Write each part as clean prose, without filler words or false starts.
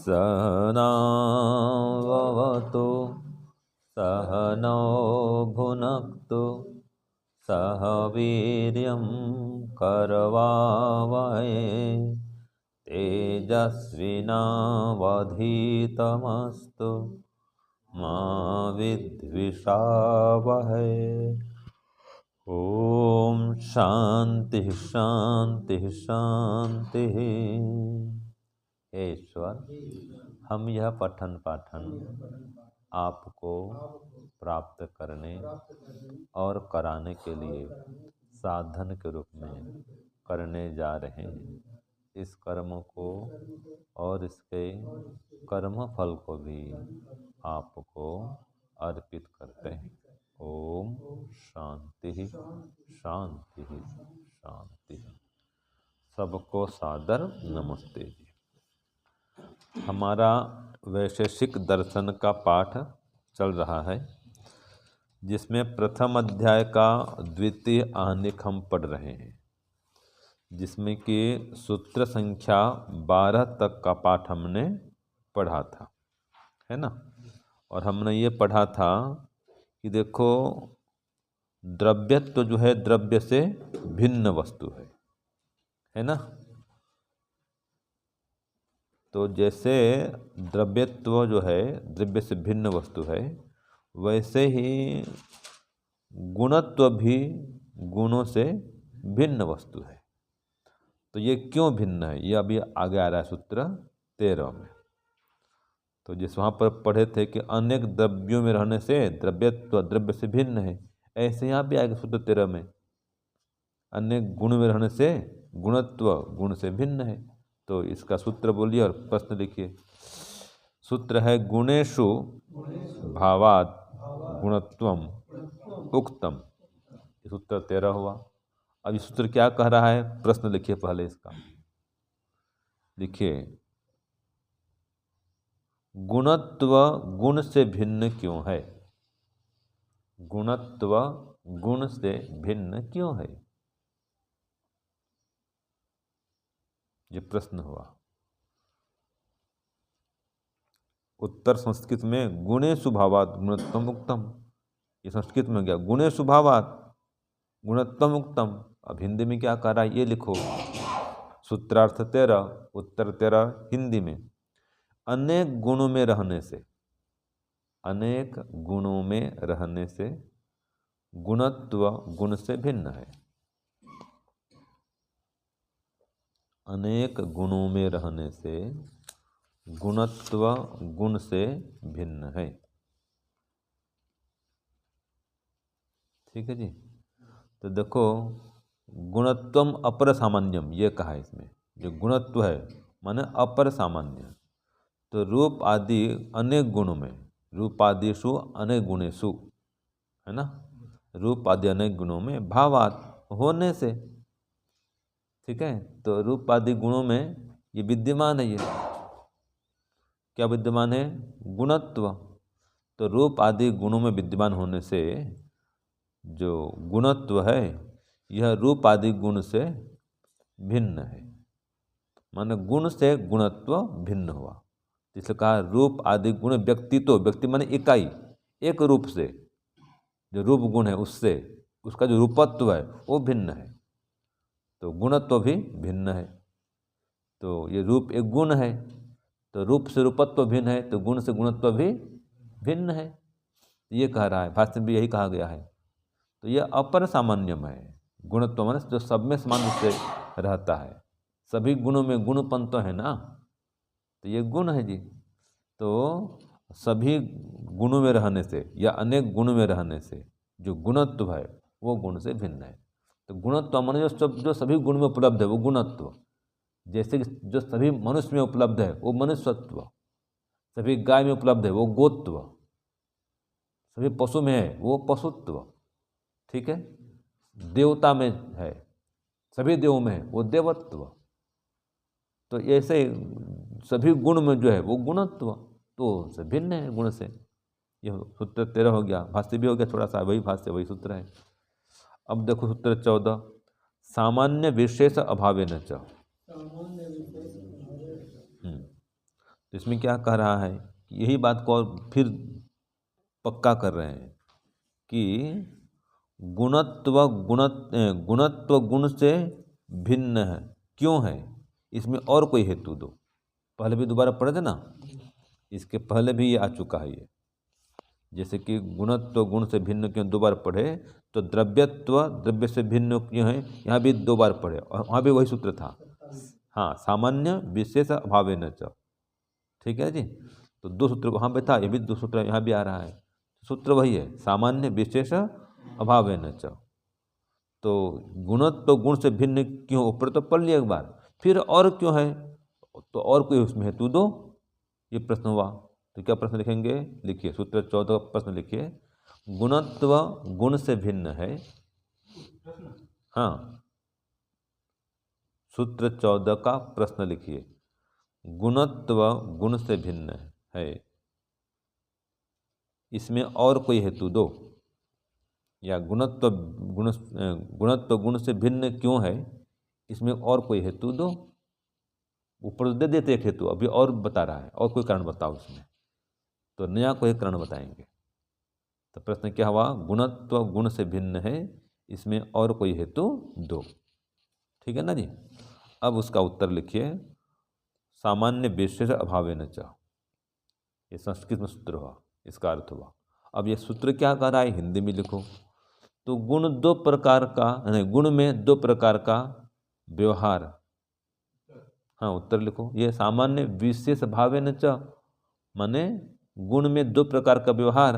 सहनाववतु सहनौ भुनक्तु सह वीर्यं करवावहै तेजस्विनावधीतमस्तु मा विद्विषावहै। ओम शांति शांति शांति। हे ईश्वर, हम यह पठन पाठन आपको प्राप्त करने और कराने के लिए साधन के रूप में करने जा रहे हैं। इस कर्म को और इसके कर्म फल को भी आपको अर्पित करते हैं। ओम शांति शांति शांति। सबको सादर नमस्ते जी। हमारा वैशेषिक दर्शन का पाठ चल रहा है, जिसमें प्रथम अध्याय का द्वितीय आहनिक हम पढ़ रहे हैं, जिसमें कि सूत्र संख्या 12 तक का पाठ हमने पढ़ा था, है ना। और हमने ये पढ़ा था कि देखो, द्रव्यत्व जो है द्रव्य से भिन्न वस्तु है ना। तो जैसे द्रव्यत्व जो है द्रव्य से भिन्न वस्तु है, वैसे ही गुणत्व भी गुणों से भिन्न वस्तु है। तो ये क्यों भिन्न है, ये अभी आगे आ रहा है सूत्र 13 में। तो जिस वहाँ पर पढ़े थे कि अनेक द्रव्यों में रहने से द्रव्यत्व द्रव्य से भिन्न है, ऐसे यहाँ भी आएगा सूत्र 13 में, अनेक गुण में रहने से गुणत्व गुण से भिन्न है। तो इसका सूत्र बोलिए और प्रश्न लिखिए। सूत्र है गुणेषु भावात् गुणत्वम उक्तम। ये सूत्र 13 हुआ। अब ये सूत्र क्या कह रहा है, प्रश्न लिखिए पहले इसका। लिखिए, गुणत्व गुण से भिन्न क्यों है? गुणत्व गुण से भिन्न क्यों है, ये प्रश्न हुआ। उत्तर संस्कृत में गुणेषु भावात् गुणत्वम उक्तम। ये संस्कृत में क्या, गुणेषु भावात् गुणत्वम उक्तम। अब हिंदी में क्या कह रहा है, ये लिखो। सूत्रार्थ 13, उत्तर 13 हिंदी में। अनेक गुणों में रहने से, अनेक गुणों में रहने से गुणत्व गुण से भिन्न है। अनेक गुणों में रहने से गुणत्व गुण से भिन्न है। ठीक है जी। तो देखो, गुणत्वम अपर सामान्यम ये कहा है इसमें। जो गुणत्व है माने अपर सामान्य। तो रूप आदि अनेक गुणों में, रूपादिषु अनेक गुणेषु, है ना। रूप आदि अनेक गुणों में भावात् होने से, ठीक है। तो रूप आदि गुणों में ये विद्यमान है। ये क्या विद्यमान है, गुणत्व। तो रूप आदि गुणों में विद्यमान होने से जो गुणत्व है यह रूप आदि गुण से भिन्न है, माने गुण से गुणत्व भिन्न हुआ। इसलिए कहा रूप आदि गुण व्यक्ति, तो व्यक्ति माने इकाई, एक रूप से जो रूप गुण है उससे उसका जो रूपत्व है वो भिन्न है। तो गुणत्व भी भिन्न है। तो ये रूप एक गुण है, तो रूप से रूपत्व भिन्न है, तो गुण से गुणत्व भी भिन्न है। ये कह रहा है, भाष्य में भी यही कहा गया है। तो ये अपर सामान्यम है। गुणत्व माने जो सब में समान रूप से रहता है, सभी गुणों में गुणपन तो है ना, तो ये गुण है जी। तो सभी गुणों में रहने से या अनेक गुणों में रहने से जो गुणत्व है वो गुण से भिन्न है। तो गुणत्व माने जो सभी गुण में उपलब्ध है वो गुणत्व। जैसे कि जो सभी मनुष्य में उपलब्ध है वो मनुष्यत्व, सभी गाय में उपलब्ध है वो गोत्व, सभी पशु में है वो पशुत्व, ठीक है। देवता में है, सभी देवों में है वो देवत्व। तो ऐसे सभी गुण में जो है वो गुणत्व, तो से भिन्न है गुण से। यह सूत्र 13 हो गया। भाष्य भी हो गया थोड़ा सा, वही भाष्य वही सूत्र है। अब देखो सूत्र 14, सामान्य विशेष अभावेन च। तो इसमें क्या कह रहा है, यही बात को और फिर पक्का कर रहे हैं कि गुणत्व गुण से भिन्न है। क्यों है, इसमें और कोई हेतु दो। पहले भी दोबारा पढ़े थे ना, इसके पहले भी ये आ चुका है ये। जैसे कि गुणत्व गुण से भिन्न क्यों, दो बार पढ़े। तो द्रव्यत्व द्रव्य से भिन्न क्यों है, यहाँ भी दो बार पढ़े, और वहाँ भी वही सूत्र था। हाँ, सामान्य विशेष अभावेन च। ठीक है जी। तो दो सूत्र वहाँ पे था, ये भी दो सूत्र यहाँ भी आ रहा है। सूत्र वही है, सामान्य विशेष अभावेन च। तो गुणत्व गुण से भिन्न क्यों, ऊपर तो पढ़ लिया एक बार, फिर और क्यों है, तो और कोई उसमें हेतु दो। ये प्रश्न हुआ। तो क्या प्रश्न लिखेंगे, लिखिए सूत्र 14 का प्रश्न लिखिए। गुणत्व गुण से भिन्न है। हाँ, सूत्र 14 का प्रश्न लिखिए। गुणत्व गुण से भिन्न है, इसमें और कोई हेतु दो। या गुणत्व गुण से भिन्न क्यों है, इसमें और कोई हेतु दो। ऊपर दे देते एक हेतु, अभी और बता रहा है, और कोई कारण बताओ उसमें, तो नया कोई कारण बताएंगे। तो प्रश्न क्या हुआ, गुणत्व गुण से भिन्न है, इसमें और कोई हेतु दो। ठीक है ना जी। अब उसका उत्तर लिखिए, सामान्य विशेष अभावेन च। ये संस्कृत में सूत्र हुआ, इसका अर्थ हुआ। अब ये सूत्र क्या कह रहा है, हिंदी में लिखो। तो गुण दो प्रकार का, गुण में दो प्रकार का व्यवहार। हाँ, उत्तर लिखो। ये सामान्य विशेष भावेन च, माने गुण में दो प्रकार का व्यवहार,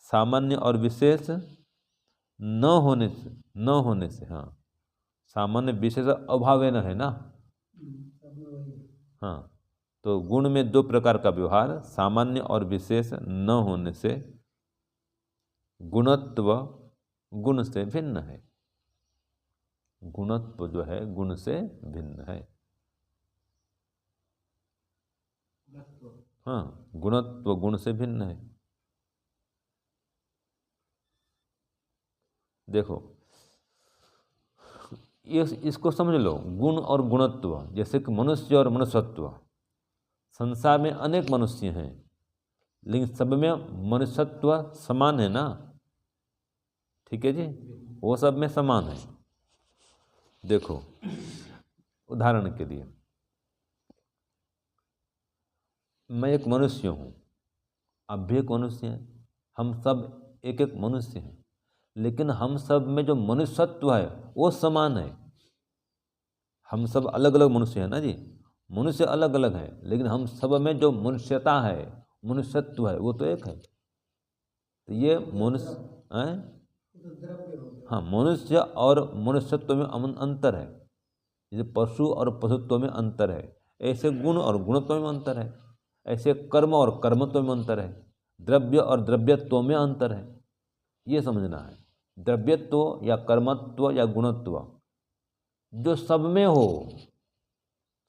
सामान्य और विशेष न होने से। हाँ, सामान्य विशेष अभावेन है ना। हाँ, तो गुण में दो प्रकार का व्यवहार, सामान्य और विशेष न होने से गुणत्व गुण से भिन्न है। गुणत्व जो है गुण से भिन्न है। हाँ, गुणत्व गुण से भिन्न है। देखो, ये इसको समझ लो, गुण और गुणत्व। जैसे कि मनुष्य और मनुष्यत्व, संसार में अनेक मनुष्य हैं, लेकिन सब में मनुष्यत्व समान है ना। ठीक है जी, वो सब में समान है। देखो, उदाहरण के लिए, मैं एक मनुष्य हूँ, आप भी एक मनुष्य हैं, हम सब एक एक मनुष्य हैं, लेकिन हम सब में जो मनुष्यत्व है वो समान है। हम सब अलग अलग मनुष्य हैं ना जी, मनुष्य अलग अलग है, लेकिन हम सब में जो मनुष्यता है, मनुष्यत्व है, वो तो एक है। तो ये मनुष्य है। हाँ, मनुष्य और मनुष्यत्व में अंतर है। जैसे पशु और पशुत्व में अंतर है, ऐसे गुण और गुणत्व में अंतर है। ऐसे कर्म और कर्मत्व में अंतर है, द्रव्य और द्रव्यत्व में अंतर है। ये समझना है। द्रव्यत्व या कर्मत्व या गुणत्व जो सब में हो,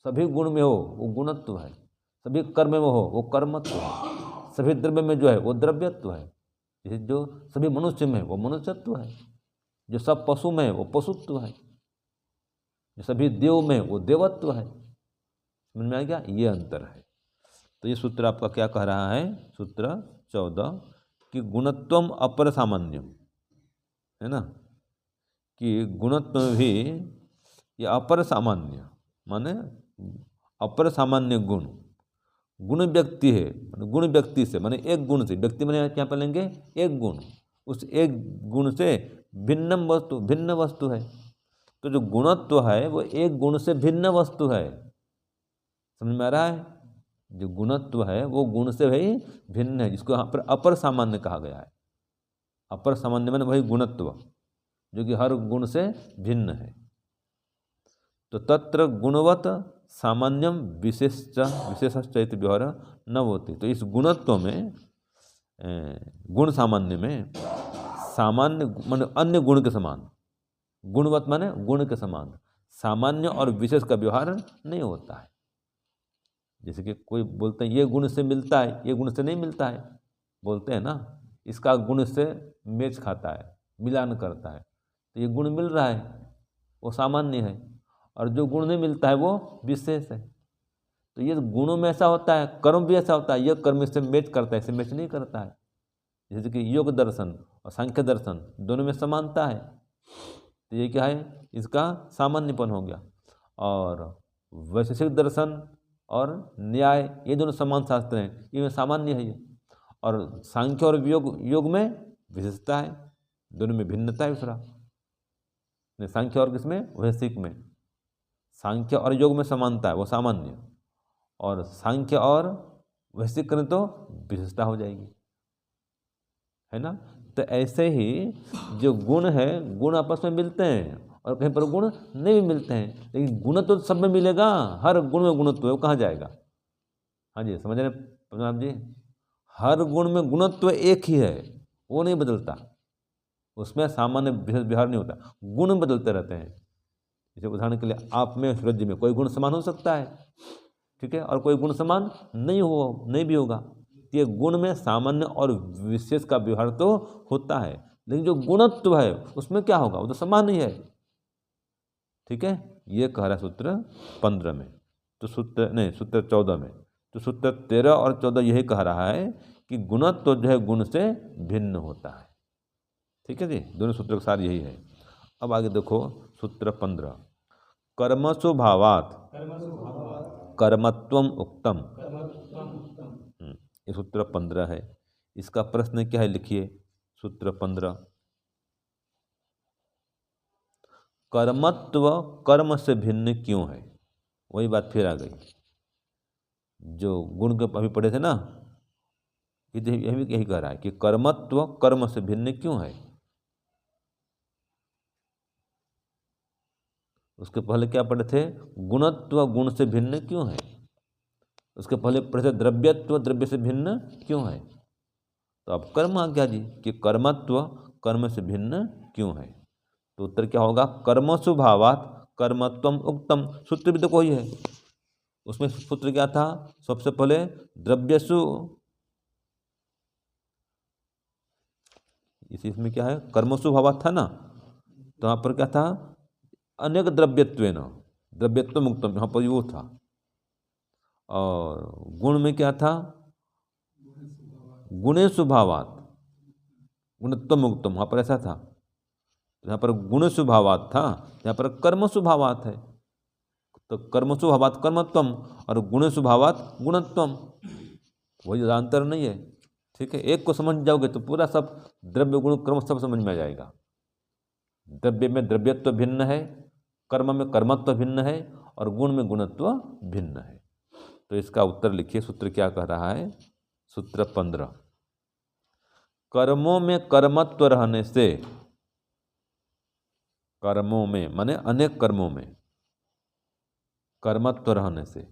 सभी गुण में हो, वो गुणत्व है। सभी कर्म में हो, वो कर्मत्व है। सभी द्रव्य में जो है वो द्रव्यत्व है। जैसे जो सभी मनुष्य में वो मनुष्यत्व है, जो सब पशु में वो पशुत्व है, जो सभी देव में वो देवत्व है। समझ में आ गया, ये अंतर है। तो ये सूत्र आपका क्या कह रहा है, सूत्र 14 कि गुणत्वम अपर सामान्यम, है ना, कि गुणत्व में भी ये अपर सामान्य माने अपर सामान्य गुण। गुण व्यक्ति है, गुण व्यक्ति से माने एक गुण से, व्यक्ति माने क्या पढ़ेंगे, एक गुण, उस एक गुण से भिन्न वस्तु है। तो जो गुणत्व है वो एक गुण से भिन्न वस्तु है। समझ में आ रहा है, जो गुणत्व है वो गुण से भाई भिन्न है, जिसको यहाँ पर अपर सामान्य कहा गया है। अपर सामान्य माने वही गुणत्व जो कि हर गुण से भिन्न है। तो तत्र गुणवत सामान्यम विशेषश्च इति व्यवहार न होती। तो इस गुणत्व में, गुण सामान्य में, सामान्य माने अन्य गुण के समान, गुणवत माने गुण के समान, सामान्य और विशेष का व्यवहार नहीं होता है। जैसे कि कोई बोलते हैं ये गुण से मिलता है, ये गुण से नहीं मिलता है, बोलते हैं ना, इसका गुण से मेच खाता है, मिलान करता है, तो ये गुण मिल रहा है वो सामान्य है, और जो गुण नहीं मिलता है वो विशेष है। तो ये गुणों में ऐसा होता है, कर्म भी ऐसा होता है, यह कर्म इससे मैच करता है, इससे मैच नहीं करता है। जैसे कि योग दर्शन और सांख्य दर्शन दोनों में समानता है, तो ये क्या है, इसका सामान्यपन हो गया। और वैशेषिक दर्शन और न्याय ये दोनों समान शास्त्र हैं, ये में सामान्य है ये। और सांख्य और योग में विशेषता है, दोनों में भिन्नता है दूसरा। सांख्य और किसमें, वैशेषिक में। सांख्य और योग में समानता है, वो सामान्य, और सांख्य और वैशेषिक करें तो विशेषता हो जाएगी, है ना। तो ऐसे ही जो गुण है, गुण आपस में मिलते हैं और कहीं पर गुण नहीं भी मिलते हैं, लेकिन गुण तो सब में मिलेगा, हर गुण में गुणत्व है, वो कहाँ जाएगा। हाँ जी, समझ रहे प्रणाम जी, हर गुण में गुणत्व एक ही है, वो नहीं बदलता, उसमें सामान्य विशेष व्यवहार नहीं होता, गुण बदलते रहते हैं। जैसे उदाहरण के लिए आप में, सूरज जी में कोई गुण समान हो सकता है, ठीक है, और कोई गुण समान नहीं भी होगा। ये गुण में सामान्य और विशेष का व्यवहार तो होता है, लेकिन जो गुणत्व है उसमें क्या होगा, वो तो समान ही है, ठीक है। ये कह रहा है सूत्र 15 में, तो सूत्र 14 में। तो सूत्र 13 और 14 यही कह रहा है कि गुणत्व जो है गुण से भिन्न होता है, ठीक है जी। दोनों सूत्रों का सार यही है। अब आगे देखो सूत्र 15, कर्मसु भावात् कर्मत्वम उक्तम। ये सूत्र 15 है। इसका प्रश्न क्या है, लिखिए सूत्र 15, कर्मत्व कर्म से भिन्न क्यों है। वही बात फिर आ गई, जो गुण के अभी पढ़े थे ना, यही कह रहा है कि कर्मत्व कर्म से भिन्न क्यों है। उसके पहले क्या पढ़े थे, गुणत्व गुण से भिन्न क्यों है। उसके पहले पढ़े थे द्रव्यत्व द्रव्य से भिन्न क्यों है। तो अब कर्म आ गया जी, कि कर्मत्व कर्म से भिन्न क्यों है। तो उत्तर क्या होगा, कर्मसु भावात् कर्मत्वम उक्तम। सूत्र भी तो कोई है, उसमें सूत्र क्या था, सबसे पहले द्रव्यसु, इसमें क्या है, कर्मसु भावात् था ना, तो यहाँ पर क्या था, अनेक द्रव्यत्वेन, द्रव्यत्व मुक्तम, यहाँ पर वो था। और गुण में क्या था, गुणेषु भावात् गुणत्व मुक्तम, वहाँ पर ऐसा था। यहाँ पर गुणेषु भावात् था, यहाँ पर कर्मसु भावात् है। तो कर्मसु भावात् कर्मत्वम और गुणेषु भावात् गुणत्वम, वही अंतर नहीं है, ठीक है। एक को समझ जाओगे तो पूरा सब द्रव्य गुण कर्म सब समझ में आ जाएगा। द्रव्य में द्रव्यत्व भिन्न है, कर्म में कर्मत्व भिन्न है, और गुण में गुणत्व भिन्न है। तो इसका उत्तर लिखिए, सूत्र क्या कह रहा है, सूत्र 15, कर्मों में कर्मत्व रहने से, कर्मों में माने अनेक कर्मों में कर्मत्व रहने से,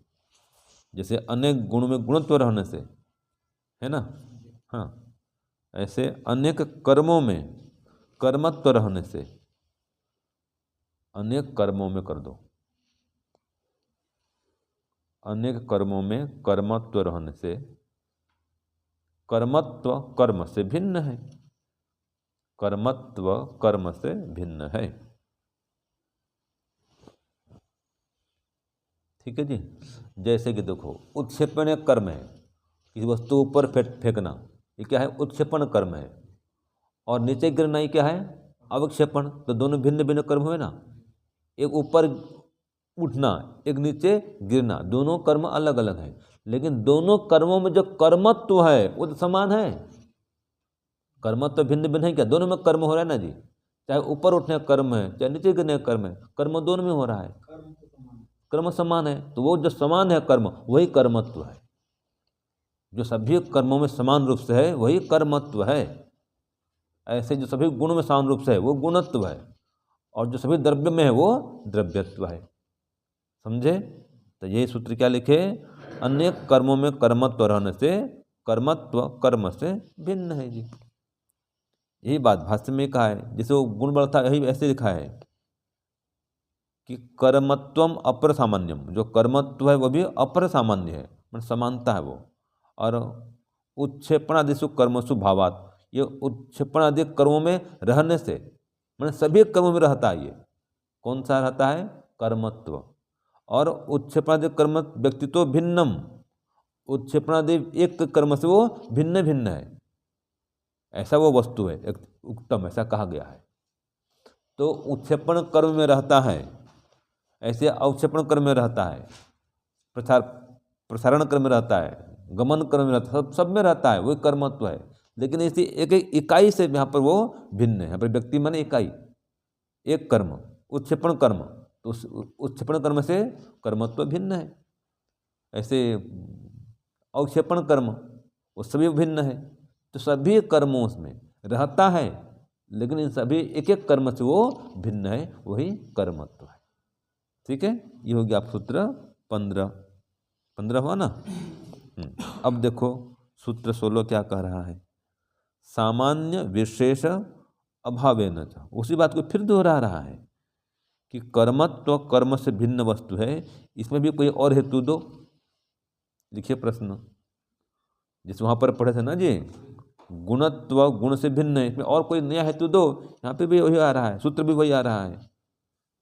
जैसे अनेक गुण में गुणत्व रहने से, है ना, हाँ, ऐसे अनेक कर्मों में कर्मत्व रहने से, अनेक कर्मों में कर दो, अनेक कर्मों में कर्मत्व रहने से, कर्मत्व कर्म से भिन्न है, कर्मत्व कर्म से भिन्न है, ठीक है जी। जैसे कि देखो, उत्क्षेपण एक कर्म है, किसी वस्तु ऊपर फेंकना, ये क्या है, उत्क्षेपण कर्म है। और नीचे गिरना, ये क्या है, अवक्षेपण। तो दोनों भिन्न भिन्न कर्म हुए ना, एक ऊपर उठना, एक नीचे गिरना, दोनों कर्म अलग अलग हैं, लेकिन दोनों कर्मों में जो कर्मत्व है वो तो समान है। कर्मत्व भिन्न भिन्न है क्या, दोनों में कर्म हो रहा है ना जी, चाहे ऊपर उठने का कर्म है चाहे नीचे गिरने का कर्म है, कर्म दोनों में हो रहा है, कर्म समान है। तो वो जो समान है कर्म, वही कर्मत्व है। जो सभी कर्मों में समान रूप से है वही कर्मत्व है। ऐसे जो सभी गुण में समान रूप से है वो गुणत्व है, और जो सभी द्रव्य में है वो द्रव्यत्व है, समझे। तो यही सूत्र क्या लिखे, अनेक कर्मों में कर्मत्व रहने से कर्मत्व कर्म से भिन्न है जी। यही बात भाष्य में कहा है, जैसे वो गुण बल था, यही ऐसे लिखा है कि कर्मत्वम अपर सामान्यम, जो कर्मत्व है वो भी अपर सामान्य है, मतलब समानता है वो। और उत्क्षेपणादिषु कर्मसु भावात्, ये उत्क्षेपणादि कर्मों में रहने से, मतलब सभी कर्मों में रहता है ये। कौन सा रहता है, कर्मत्व। और उत्क्षेपणादि कर्म व्यक्तित्व भिन्नम, उत्क्षेपणादि एक कर्म से वो भिन्न भिन्न है, ऐसा वो वस्तु है, एक उत्तम ऐसा कहा गया है। तो उत्क्षेपण कर्म में रहता है, ऐसे अवक्षेपण कर्म में रहता है, प्रसारण कर्म में रहता है, गमन कर्म में रहता है, सब में रहता है, वही कर्मत्व है। लेकिन इसी एक एक इकाई से यहाँ पर वो भिन्न है। यहाँ पर व्यक्ति माने इकाई, एक कर्म, उत्क्षेपण कर्म, तो उस उत्क्षेपण कर्म से कर्मत्व भिन्न है। ऐसे अवक्षेपण कर्म वो सभी भिन्न है। तो सभी कर्मों उसमें रहता है, लेकिन इन सभी एक एक कर्म से वो भिन्न है, वही कर्मत्व है। ठीक है, ये हो गया आप सूत्र 15 हुआ ना। अब देखो सूत्र 16 क्या कह रहा है, सामान्य विशेष अभावेन च, उसी बात को फिर दोहरा रहा है कि कर्मत्व कर्म से भिन्न वस्तु है, इसमें भी कोई और हेतु दो। लिखिए प्रश्न, जिस वहाँ पर पढ़े थे ना जी, गुणत्व गुण से भिन्न है, इसमें और कोई नया हेतु दो। यहाँ पे भी वही आ रहा है, सूत्र भी वही आ रहा है।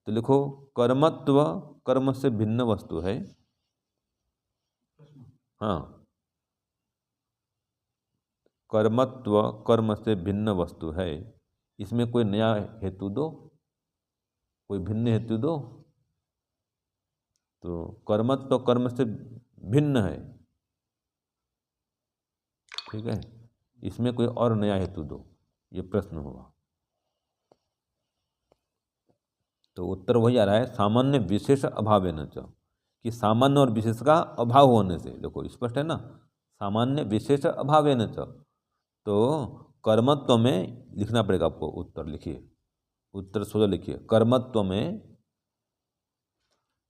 तो लिखो कर्मत्व कर्म से भिन्न वस्तु है। हाँ, कर्मत्व कर्म से भिन्न वस्तु है, इसमें कोई नया हेतु दो, कोई भिन्न हेतु दो। तो कर्मत्व कर्म से भिन्न है, ठीक है, इसमें कोई और नया हेतु दो, ये प्रश्न हुआ। तो उत्तर वही आ रहा है, सामान्य विशेष अभावेन च, कि सामान्य और विशेष का अभाव होने से। देखो स्पष्ट है ना, सामान्य विशेष अभावेन च, तो कर्मत्व में लिखना पड़ेगा आपको। उत्तर लिखिए, उत्तर 16 लिखिए, कर्मत्व में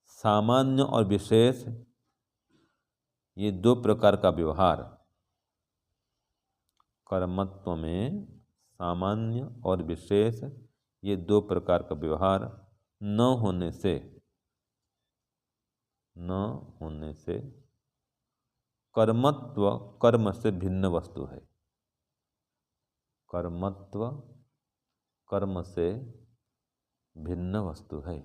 सामान्य और विशेष ये दो प्रकार का व्यवहार, कर्मत्व में सामान्य और विशेष ये दो प्रकार का व्यवहार न होने से कर्मत्व कर्म से भिन्न वस्तु है। कर्मत्व कर्म से भिन्न वस्तु है।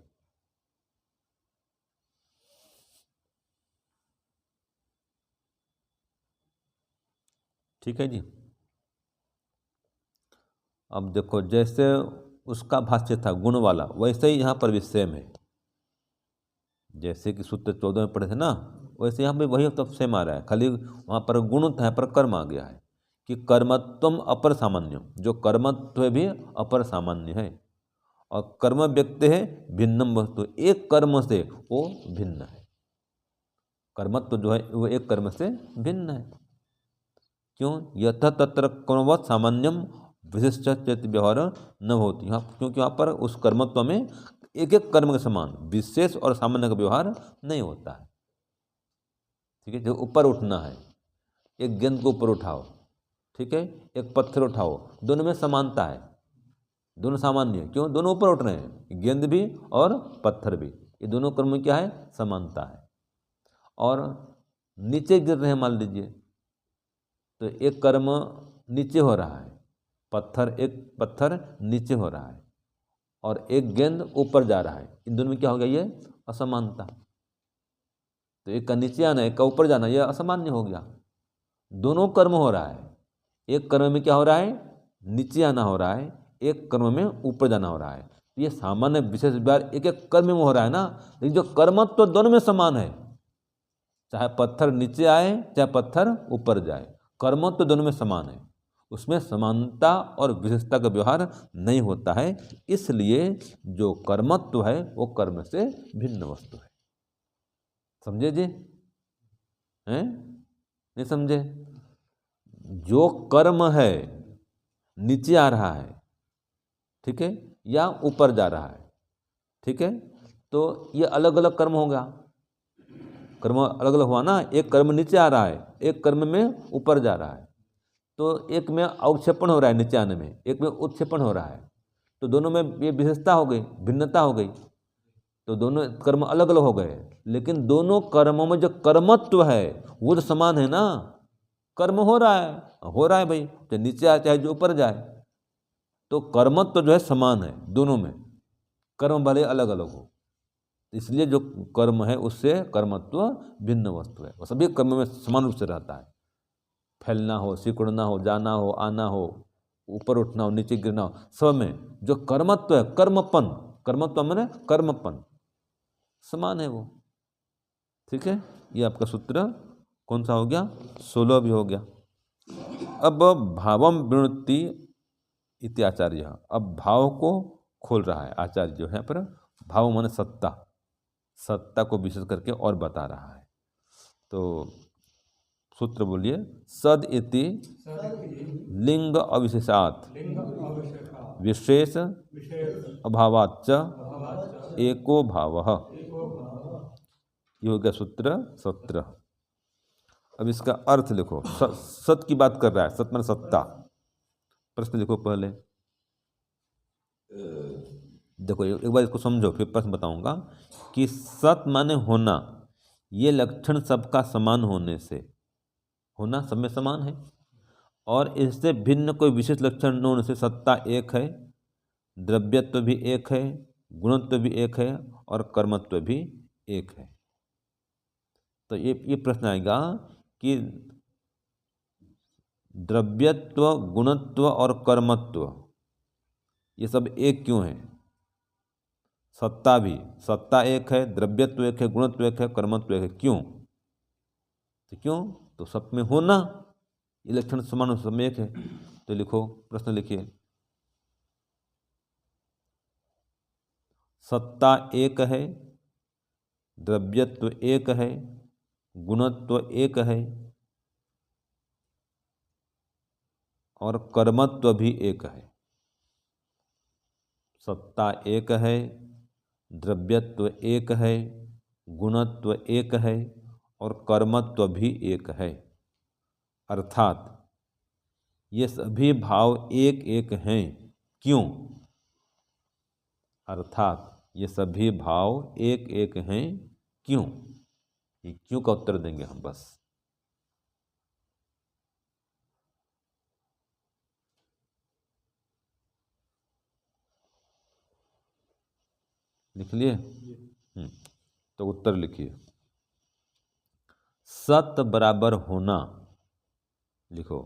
ठीक है जी। अब देखो, जैसे उसका भाष्य था गुण वाला, वैसे ही यहाँ पर भी सेम है। जैसे कि सूत्र 14 में पढ़े थे ना, वैसे यहाँ पे वही तब सेम आ रहा है, खाली वहाँ पर गुण था, यहाँ पर कर्म आ गया है कि कर्मत्वम अपर सामान्यम, जो कर्मत्व भी अपर सामान्य है, और कर्म व्यक्ति है भिन्नम वस्तु, एक कर्म से वो भिन्न है। कर्मत्व जो है वो एक कर्म से भिन्न है। क्यों? यथा तत्र कर्मवत् सामान्यम विशिष्ट चेत व्यवहार न होती, यहाँ क्योंकि यहाँ पर उस कर्मत्व में एक एक कर्म के समान विशेष और सामान्य का व्यवहार नहीं होता है। ठीक है, जो ऊपर उठना है, एक गेंद को ऊपर उठाओ, ठीक है, एक पत्थर उठाओ, दोनों में समानता है, दोनों सामान्य है। क्यों? दोनों ऊपर उठ रहे हैं, गेंद भी और पत्थर भी, ये दोनों कर्म में क्या है? समानता है। और नीचे गिर रहे हैं मान लीजिए, तो एक कर्म नीचे हो रहा है, एक पत्थर नीचे हो रहा है, और एक गेंद ऊपर जा रहा है, इन दोनों में क्या हो गया? ये असमानता। तो एक का नीचे आना, एक का ऊपर जाना, ये असामान्य हो गया। दोनों कर्म हो रहा है, एक कर्म में क्या हो रहा है? नीचे आना हो रहा है, एक कर्म में ऊपर जाना हो रहा है। तो ये सामान्य विशेष व्यवहार एक एक कर्म में हो रहा है ना, लेकिन जो कर्मत्व तो दोनों में समान है, चाहे पत्थर नीचे आए चाहे पत्थर ऊपर जाए, कर्मत्व तो दोनों में समान है, उसमें समानता और विशेषता का व्यवहार नहीं होता है। इसलिए जो कर्मत्व है वो कर्म से भिन्न वस्तु है। समझे जी? हैं? नहीं समझे? जो कर्म है नीचे आ रहा है, ठीक है, या ऊपर जा रहा है, ठीक है, तो ये अलग अलग कर्म होगा। कर्म अलग अलग हुआ ना, एक कर्म नीचे आ रहा है, एक कर्म में ऊपर जा रहा है, तो एक में अवक्षेपण हो रहा है नीचे आने में, एक में उत्क्षेपण हो रहा है, तो दोनों में ये विशेषता हो गई, भिन्नता हो गई, तो दोनों कर्म अलग अलग हो गए। लेकिन दोनों कर्मों में जो कर्मत्व है वो तो समान है ना, कर्म हो रहा है भाई, चाहे नीचे आए चाहे जो ऊपर जाए, तो कर्मत्व जो है समान है दोनों में, कर्म भले अलग अलग हो। इसलिए जो कर्म है उससे कर्मत्व भिन्न वस्तु है, वो सभी कर्म में समान रूप से रहता है। फैलना हो, सिकुड़ना हो, जाना हो, आना हो, ऊपर उठना हो, नीचे गिरना हो, सब में जो कर्मत्व है, कर्मपन, कर्मत्व माने कर्मपन समान है वो। ठीक है, ये आपका सूत्र कौन सा हो गया? 16 भी हो गया। अब भावम विनुत्ति इति आचार्य, अब भाव को खोल रहा है आचार्य जो है पर भाव माने सत्ता, सत्ता को विशेष करके और बता रहा है। तो सूत्र बोलिए, सद इति लिंग अविशेषात् विशेष अभावाच्च एको भावः, ये हो गया सूत्र 17। अब इसका अर्थ लिखो। सत की बात कर रहा है, सत माने सत्ता। प्रश्न लिखो पहले, देखो एक बार इसको समझो फिर प्रश्न बताऊंगा कि सत माने होना, ये लक्षण सबका समान होने से, होना सब में समान है और इससे भिन्न कोई विशेष लक्षण न होने से सत्ता एक है, द्रव्यत्व भी एक है, गुणत्व भी एक है और कर्मत्व भी एक है। तो ये प्रश्न आएगा कि द्रव्यत्व, गुणत्व और कर्मत्व ये सब एक क्यों है? सत्ता भी, सत्ता एक है, द्रव्यत्व एक है, गुणत्व एक है, कर्मत्व एक है, क्यों? तो क्यों? तो सब में होना, ये लक्षण समान सब में एक है। तो लिखो, प्रश्न लिखिए, सत्ता एक है, द्रव्यत्व एक है, गुणत्व एक है और कर्मत्व भी एक है। सत्ता एक है, द्रव्यत्व एक है, गुणत्व एक है और कर्मत्व भी एक है, अर्थात ये सभी भाव एक एक हैं। क्यों? अर्थात ये सभी भाव एक एक हैं, क्यों? ये क्यों का उत्तर देंगे हम बस। लिख लिए? तो उत्तर लिखिए, सत बराबर होना, लिखो,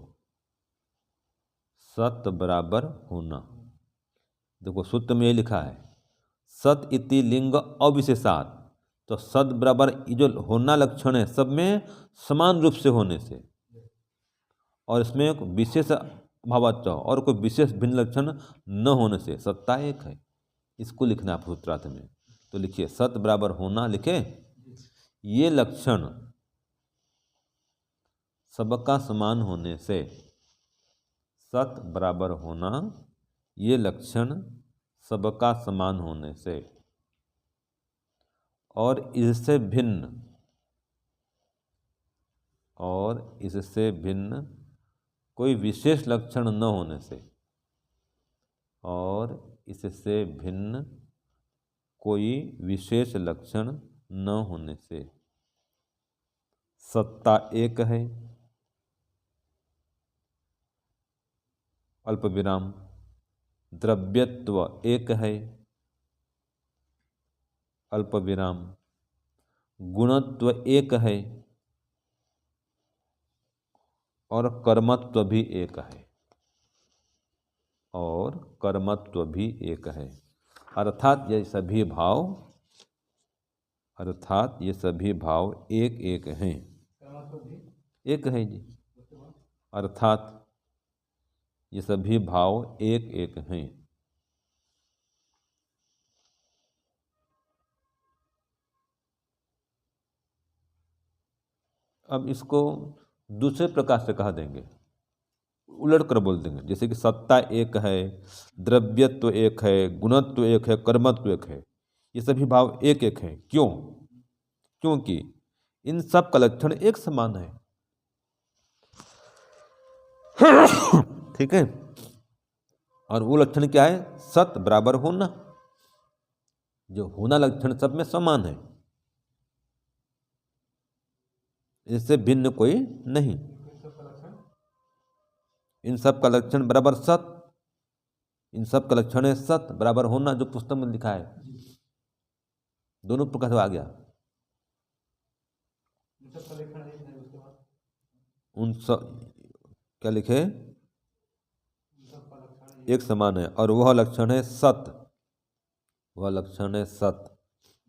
सत बराबर होना। देखो सूत्र में ये लिखा है, सत इति लिंग अविशेषात्, तो सत बराबर जो होना लक्षण है सब में समान रूप से होने से, और इसमें एक विशेष अभावाच्च और कोई विशेष भिन्न लक्षण न होने से सत्ता एक है। इसको लिखना है सूत्रार्थ में। तो लिखिए, सत बराबर होना लिखे, ये लक्षण सबका समान होने से, सत बराबर होना ये लक्षण सबका समान होने से और इससे भिन्न कोई विशेष लक्षण न होने से, और इससे भिन्न कोई विशेष लक्षण न होने से सत्ता एक है, अल्प विराम, द्रव्यत्व एक है, अल्प विराम, गुणत्व एक है और कर्मत्व भी एक है, और कर्मत्व भी एक है। अर्थात ये सभी भाव एक एक हैं। एक है जी, अर्थात ये सभी भाव एक एक हैं। अब इसको दूसरे प्रकार से कह देंगे, उलट कर बोल देंगे, जैसे कि सत्ता एक है, द्रव्यत्व एक है, गुणत्व एक है, कर्मत्व एक है, ये सभी भाव एक एक हैं। क्यों? क्योंकि इन सब का लक्षण एक समान है। ठीक है, और वो लक्षण क्या है? सत बराबर होना, जो होना लक्षण सब में समान है, इससे भिन्न कोई नहीं। इन सब का लक्षण बराबर सत, इन सब का लक्षण है सत बराबर होना, जो पुस्तक में लिखा है। दोनों प्रकार से आ गया। उन सब क्या लिखे, एक समान है, और वह लक्षण है सत, वह लक्षण है सत,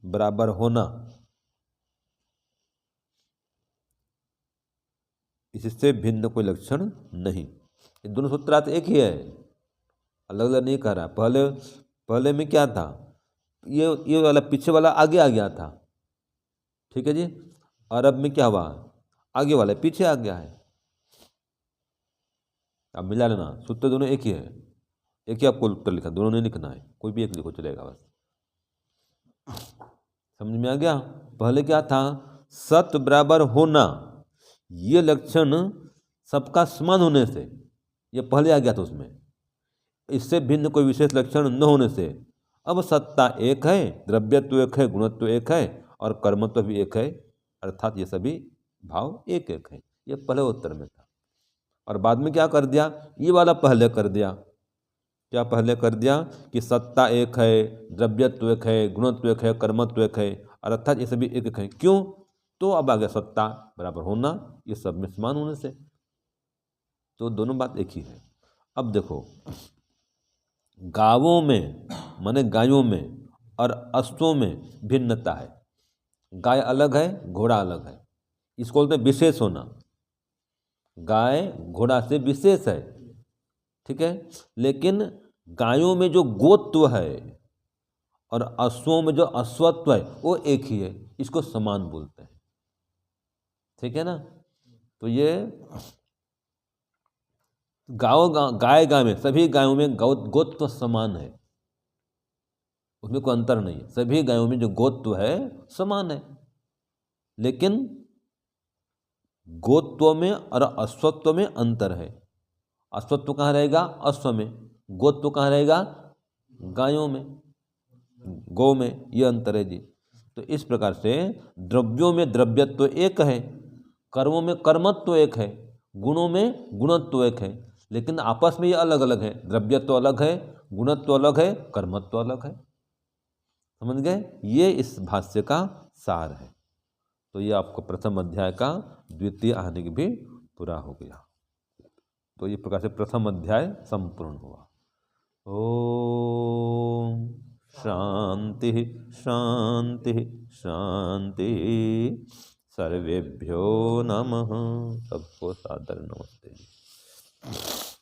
बराबर होना, इससे भिन्न कोई लक्षण नहीं। ये दोनों सूत्रार्थ एक ही है, अलग अलग नहीं कह रहा। पहले में क्या था, ये वाला पीछे वाला आगे आ गया था, ठीक है जी, और अब में क्या हुआ, आगे वाला पीछे आ गया है। अब मिला लेना, सूत्र दोनों एक ही है, एक ही आपको उत्तर लिखा, दोनों नहीं लिखना है, कोई भी एक लिखो चलेगा बस। समझ में आ गया। पहले क्या था, सत बराबर होना, ये लक्षण सबका समान होने से, ये पहले आ गया था उसमें, इससे भिन्न कोई विशेष लक्षण न होने से। अब सत्ता एक है, द्रव्यत्व एक है, गुणत्व एक है, और कर्मत्व भी एक है, अर्थात ये सभी भाव एक एक है। ये पहले उत्तर में था, और बाद में क्या कर दिया, ये वाला पहले कर दिया। क्या पहले कर दिया कि सत्ता एक है, द्रव्यत्व एक है, गुणत्व एक है, कर्मत्व एक है, अर्थात ये सभी एक एक है। क्यों, तो अब आ गया सत्ता बराबर होना, ये सब में समान होने से, तो दोनों बात एक ही है। अब देखो, गावों में माने गायों में और अश्वों में भिन्नता है। गाय अलग है, घोड़ा अलग है, इसको बोलते हैं विशेष होना। गाय घोड़ा से विशेष है, ठीक है, लेकिन गायों में जो गोत्व है और अश्वों में जो अश्वत्व है वो एक ही है, इसको समान बोलते हैं, ठीक है ना। तो ये गाय में सभी गायों में गोत्व समान है, उसमें कोई अंतर नहीं है, सभी गायों में जो गोत्व है समान है, लेकिन गोत्व में और अश्वत्व में अंतर है। अश्वत्व कहाँ रहेगा, अश्व में, गोत्व कहाँ रहेगा, गायों में, गौ में, ये अंतर है जी। तो इस प्रकार से द्रव्यों में द्रव्यत्व एक है, कर्मों में कर्मत्व एक है, गुणों में गुणत्व एक है, लेकिन आपस में ये अलग अलग है, द्रव्यत्व अलग है, गुणत्व अलग है, कर्मत्व अलग है। समझ गए, ये इस भाष्य का सार है। तो ये आपको प्रथम अध्याय का द्वितीय आने की भी पूरा हो गया। तो ये प्रकार से प्रथम अध्याय संपूर्ण हुआ। ओम शांति शांति शांति। सर्वेभ्यो नमः। सबको सादर नमस्ते।